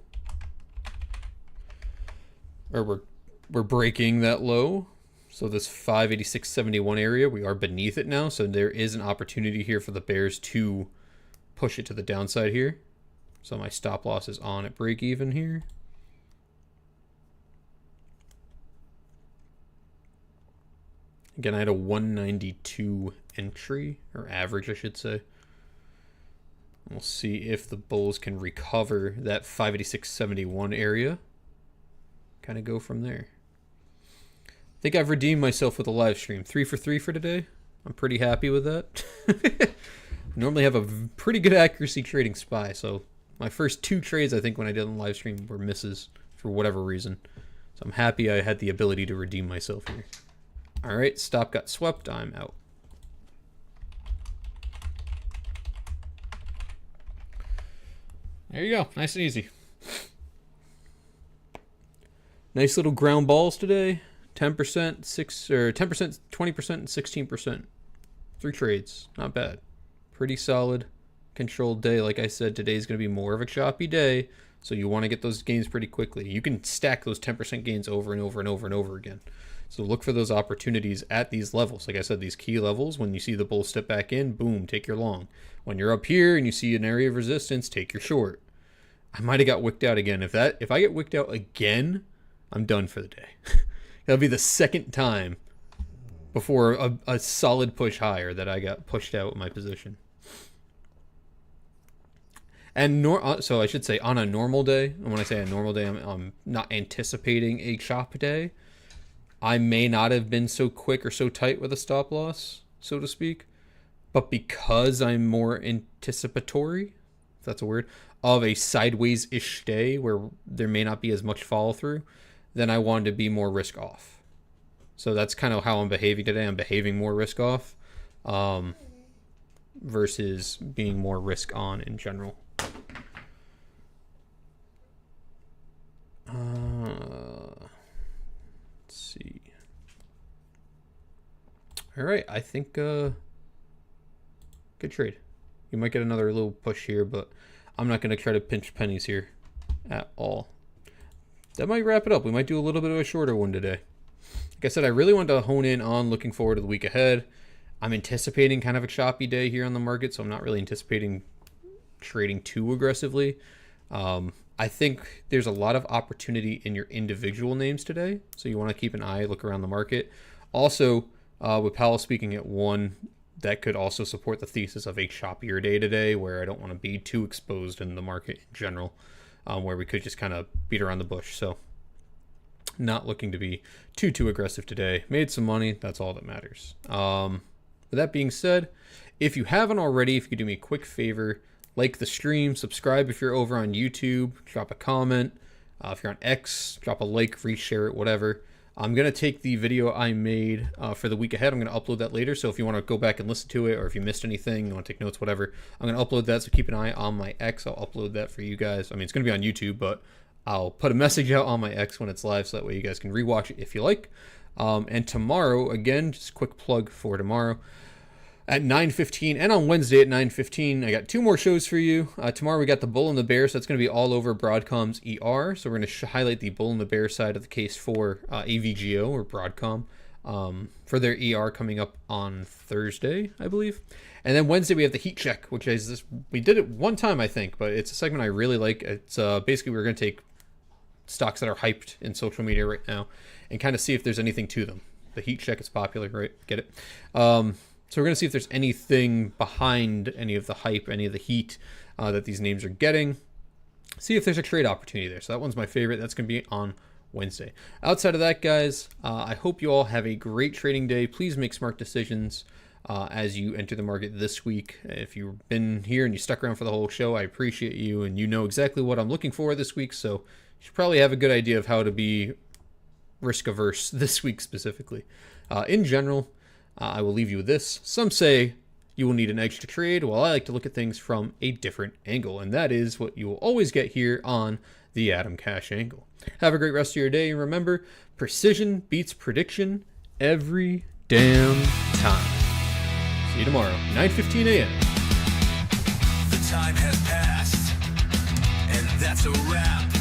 Or we're breaking that low. So this 586.71 area, we are beneath it now. So there is an opportunity here for the bears to push it to the downside here. So my stop loss is on at break even here. Again, I had a 192 entry, or average, I should say. We'll see if the bulls can recover that 586.71 area. Kind of go from there. I think I've redeemed myself with a live stream. 3 for 3 for today. I'm pretty happy with that. I normally have a pretty good accuracy trading SPY, so my first 2 trades, I think, when I did on live stream were misses for whatever reason. So I'm happy I had the ability to redeem myself here. All right, stop got swept. I'm out. There you go. Nice and easy. Nice little ground balls today. 10%, 10%, 20%, and 16%. 3 trades. Not bad. Pretty solid, controlled day. Like I said, today's going to be more of a choppy day, so you want to get those gains pretty quickly. You can stack those 10% gains over and over and over and over again. So look for those opportunities at these levels. Like I said, these key levels, when you see the bull step back in, boom, take your long. When you're up here and you see an area of resistance, take your short. I might have got wicked out again. If I get wicked out again, I'm done for the day. That'll be the second time before a solid push higher that I got pushed out of my position. And so I should say on a normal day, and when I say a normal day, I'm not anticipating a chop day. I may not have been so quick or so tight with a stop loss, so to speak. But because I'm more anticipatory, if that's a word, of a sideways-ish day where there may not be as much follow through, then I wanted to be more risk off. So that's kind of how I'm behaving today. I'm behaving more risk off versus being more risk on in general. Let's see. All right, I think good trade. You might get another little push here, but I'm not going to try to pinch pennies here at all. That might wrap it up. We might do a little bit of a shorter one today. Like I said, I really want to hone in on looking forward to the week ahead. I'm anticipating kind of a choppy day here on the market, so I'm not really anticipating trading too aggressively. I think there's a lot of opportunity in your individual names today, so you want to keep an eye, look around the market. Also, with Powell speaking at 1, that could also support the thesis of a choppier day today, where I don't want to be too exposed in the market in general, where we could just kind of beat around the bush. So not looking to be too aggressive today. Made some money. That's all that matters. With that being said, if you haven't already, if you could do me a quick favor, like the stream, subscribe if you're over on YouTube, drop a comment. If you're on X, drop a like, reshare it, whatever. I'm going to take the video I made for the week ahead. I'm going to upload that later. So if you want to go back and listen to it, or if you missed anything, you want to take notes, whatever, I'm going to upload that. So keep an eye on my X. I'll upload that for you guys. I mean, it's going to be on YouTube, but I'll put a message out on my X when it's live, so that way you guys can rewatch it if you like. And tomorrow, again, just a quick plug for tomorrow at 9:15, and on Wednesday at 9:15, I got 2 more shows for you. Tomorrow we got the Bull and the Bear, so that's going to be all over Broadcom's ER. So we're going to highlight the Bull and the Bear side of the case for AVGO or Broadcom for their ER coming up on Thursday, I believe. And then Wednesday we have the Heat Check, which is this. We did it one time, I think, but it's a segment I really like. It's basically we're going to take stocks that are hyped in social media right now and kind of see if there's anything to them. The Heat Check is popular, right? Get it? So we're going to see if there's anything behind any of the hype, any of the heat that these names are getting. See if there's a trade opportunity there. So that one's my favorite. That's going to be on Wednesday. Outside of that, guys, I hope you all have a great trading day. Please make smart decisions. as you enter the market this week. If you've been here and you stuck around for the whole show, I appreciate you, and you know exactly what I'm looking for this week, so you should probably have a good idea of how to be risk averse this week specifically. In general, I will leave you with this. Some say you will need an edge to trade, while I like to look at things from a different angle, and that is what you will always get here on the Atomcash angle. Have a great rest of your day, and remember, precision beats prediction every damn time. See you tomorrow, 9:15 a.m. The time has passed, and that's a wrap.